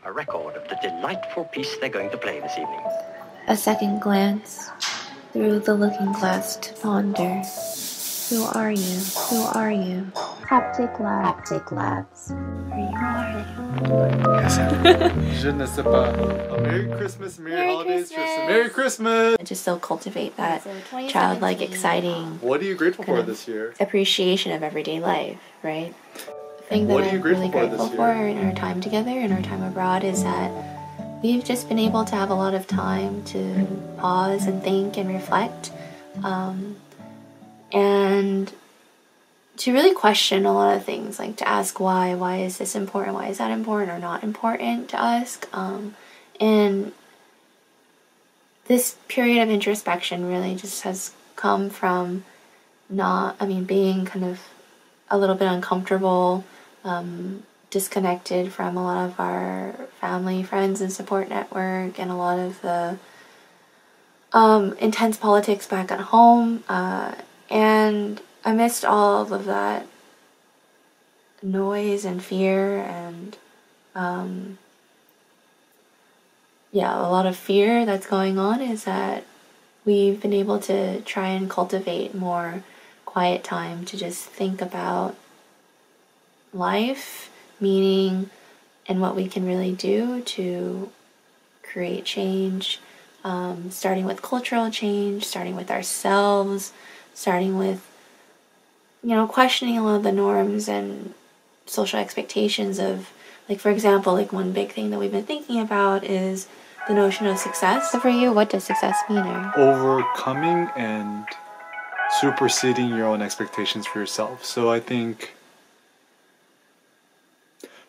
a record of the delightful piece they're going to play this evening. A second glance through the looking glass to ponder. Who are you? Who are you? Haptic Lab. Haptic Labs. Are you Je ne sais pas. Merry Christmas, Merry Holidays, Tristan. Merry Christmas! just still cultivate that childlike, exciting. What are you grateful for this year? Appreciation of everyday life, right? The thing What that are you I'm really grateful grateful for this for year? in our time together, in our time abroad, is that we've just been able to have a lot of time to pause and think and reflect, and to really question a lot of things, like to ask why is this important, why is that important or not important to us, and this period of introspection really just has come from being kind of a little bit uncomfortable, disconnected from a lot of our family, friends, and support network, and a lot of the intense politics back at home, and amidst all of that noise and fear and a lot of fear that's going on, is that we've been able to try and cultivate more quiet time to just think about life, meaning, and what we can really do to create change, starting with cultural change, starting with ourselves, starting with questioning a lot of the norms and social expectations of, like, for example, like one big thing that we've been thinking about is the notion of success. So for you, what does success mean? Overcoming and superseding your own expectations for yourself. So I think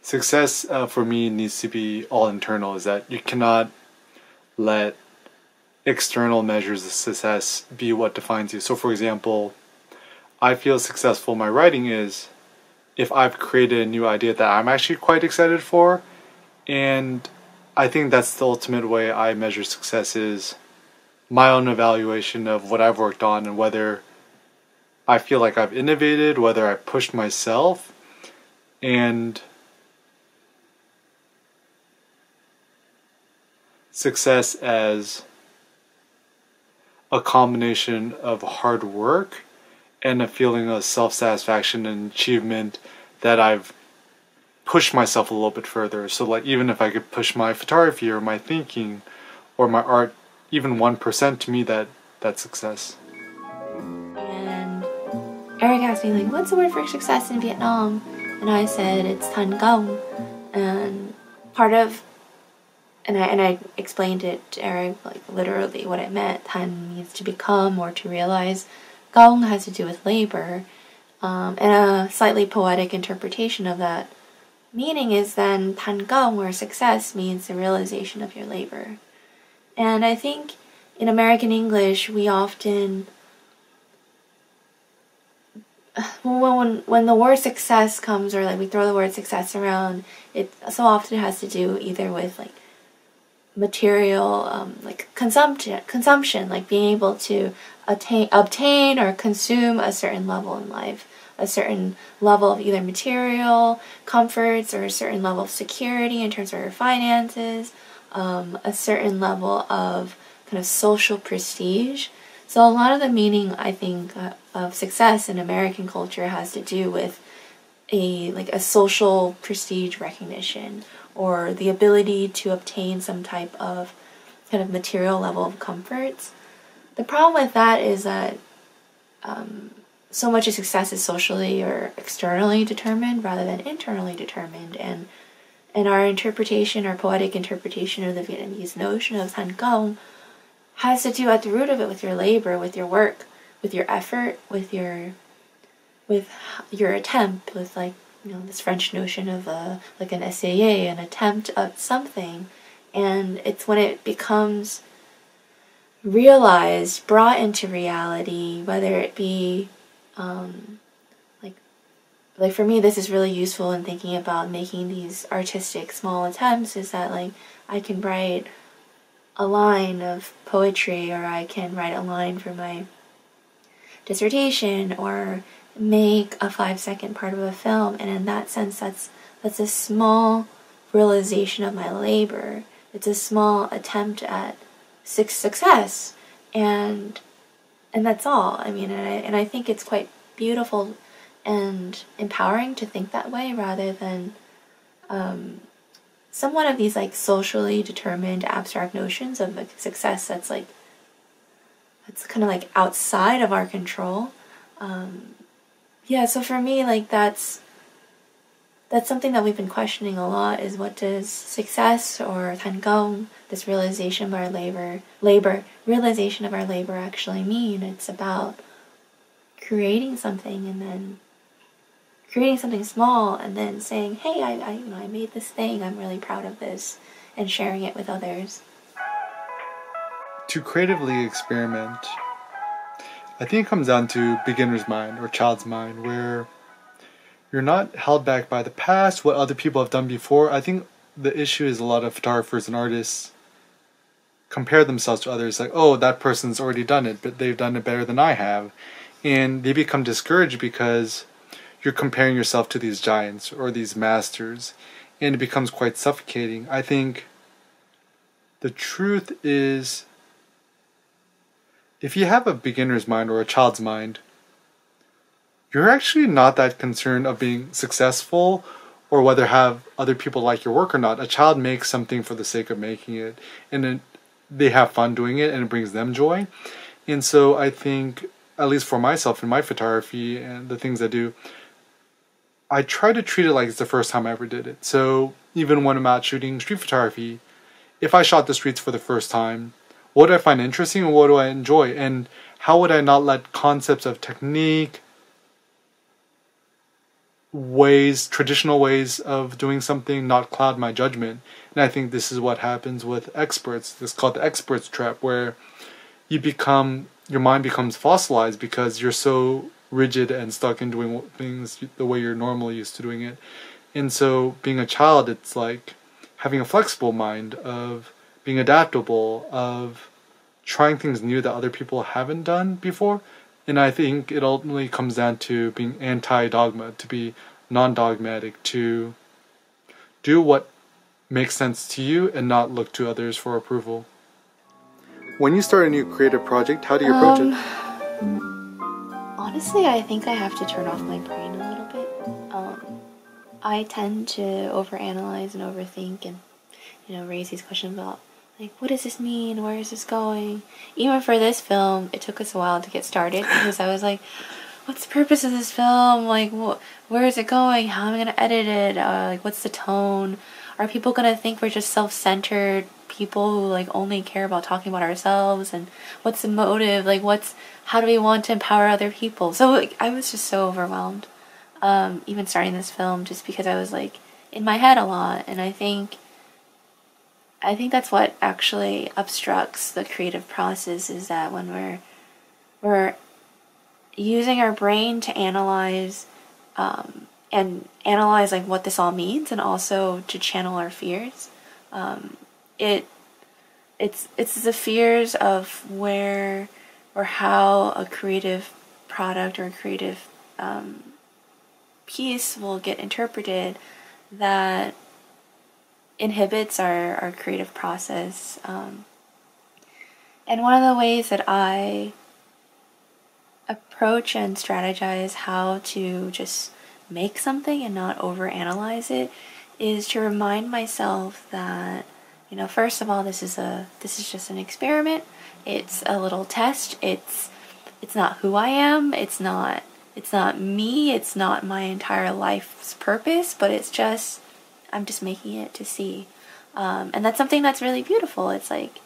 success for me needs to be all internal, is that you cannot let external measures of success be what defines you. So for example, I feel successful in my writing is if I've created a new idea that I'm actually quite excited for, and I think that's the ultimate way I measure success, is my own evaluation of what I've worked on and whether I feel like I've innovated, whether I pushed myself, and success as a combination of hard work and a feeling of self-satisfaction and achievement that I've pushed myself a little bit further. So like, even if I could push my photography or my thinking or my art even 1%, to me that's success. And Eric asked me, like, what's the word for success in Vietnam? And I said it's thành công. And I explained it to Eric, like, literally what it meant. Thành means to become or to realize. Công has to do with labor. And a slightly poetic interpretation of that meaning is then thành công, where success means the realization of your labor. And I think in American English, we often, when the word success comes, or like we throw the word success around, it so often has to do either with like material, like consumption, like being able to obtain or consume a certain level in life, a certain level of either material comforts or a certain level of security in terms of your finances, a certain level of kind of social prestige. So a lot of the meaning, I think, of success in American culture has to do with a social prestige recognition, or the ability to obtain some type of kind of material level of comforts. The problem with that is that so much of success is socially or externally determined rather than internally determined, and our interpretation, our poetic interpretation of the Vietnamese notion of thành công has to do at the root of it with your labor, with your work, with your effort, with your attempt, with this French notion of like an essayer, an attempt at something. And it's when it becomes realized, brought into reality, whether it be like for me, this is really useful in thinking about making these artistic small attempts, is that like I can write a line of poetry, or I can write a line for my dissertation, or make a 5-second part of a film, and in that sense that's a small realization of my labor. It's a small attempt at success, and that's all. I mean, and I think it's quite beautiful and empowering to think that way, rather than somewhat of these like socially determined abstract notions of like success that's kind of like outside of our control. So for me, like that's something that we've been questioning a lot, is what does success or thành this realization of our realization of our labor actually mean? It's about creating something, and then creating something small, and then saying, hey, I made this thing, I'm really proud of this, and sharing it with others. To creatively experiment, I think it comes down to beginner's mind or child's mind, where you're not held back by the past, what other people have done before. I think the issue is a lot of photographers and artists compare themselves to others, like, oh, that person's already done it, but they've done it better than I have. And they become discouraged because you're comparing yourself to these giants or these masters, and it becomes quite suffocating. I think the truth is, if you have a beginner's mind or a child's mind, you're actually not that concerned of being successful or whether have other people like your work or not. A child makes something for the sake of making it, and then they have fun doing it, and it brings them joy. And so I think, at least for myself in my photography and the things I do, I try to treat it like it's the first time I ever did it. So even when I'm out shooting street photography, if I shot the streets for the first time, what do I find interesting and what do I enjoy? And how would I not let concepts of technique, traditional ways of doing something, not cloud my judgment? And I think this is what happens with experts. This is called the expert's trap, where your mind becomes fossilized because you're so rigid and stuck in doing things the way you're normally used to doing it. And so being a child, it's like having a flexible mind, of being adaptable, of trying things new that other people haven't done before. And I think it ultimately comes down to being anti-dogma, to be non-dogmatic, to do what makes sense to you and not look to others for approval. When you start a new creative project, how do you approach it? Honestly, I think I have to turn off my brain a little bit. I tend to overanalyze and overthink, and raise these questions about, like, what does this mean? Where is this going? Even for this film, it took us a while to get started, because I was like, what's the purpose of this film? Like, where is it going? How am I going to edit it? Like, what's the tone? Are people going to think we're just self-centered people who, like, only care about talking about ourselves? And what's the motive? Like, how do we want to empower other people? So, like, I was just so overwhelmed, even starting this film, just because I was, like, in my head a lot. And I think that's what actually obstructs the creative process, is that when we're using our brain to analyze, and analyze, like, what this all means, and also to channel our fears. It's the fears of where or how a creative product or a creative piece will get interpreted that inhibits our creative process. And one of the ways that I approach and strategize how to just make something and not overanalyze it is to remind myself that, first of all, this is just an experiment. It's a little test. It's not who I am. It's not me. It's not my entire life's purpose, but I'm just making it to see. And that's something that's really beautiful. It's like,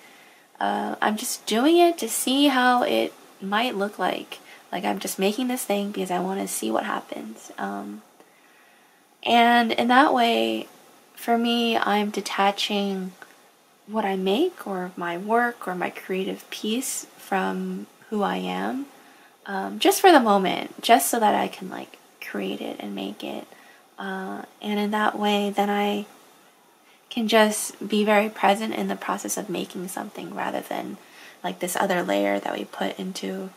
I'm just doing it to see how it might look like. Like, I'm just making this thing because I want to see what happens. And in that way, for me, I'm detaching what I make, or my work, or my creative piece, from who I am, just for the moment, just so that I can, like, create it and make it. And in that way, then I can just be very present in the process of making something, rather than, like, this other layer that we put into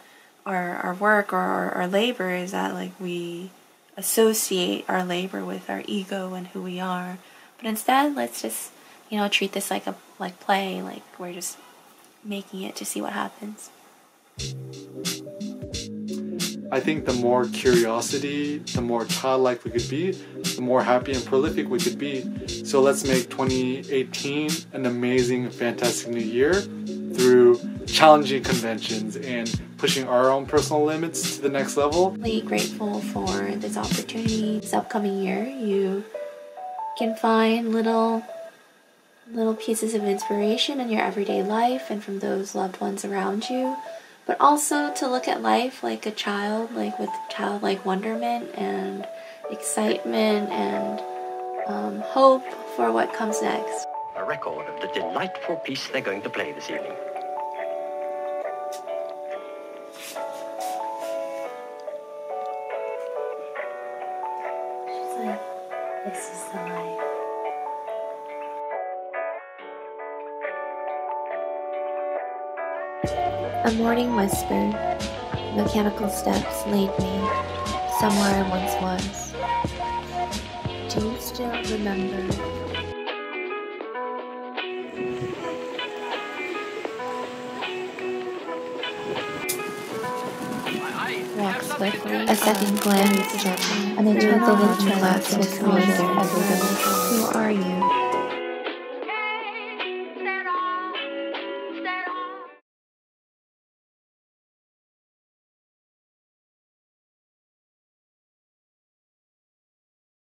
our work or our labor, is that, like, we associate our labor with our ego and who we are. But instead, let's just, treat this like play, like we're just making it to see what happens. I think the more curiosity, the more childlike we could be, the more happy and prolific we could be. So let's make 2018 an amazing, fantastic new year through challenging conventions and pushing our own personal limits to the next level. Really grateful for this opportunity. This upcoming year, you can find little pieces of inspiration in your everyday life and from those loved ones around you. But also to look at life like a child, like with childlike wonderment and excitement and hope for what comes next. A record of the delightful piece they're going to play this evening. She's like, this is the life. A morning whisper, mechanical steps lead me somewhere I once was. Do you still remember? Walk swiftly, a second glance, and it turns a little glass with wonder. Who are you?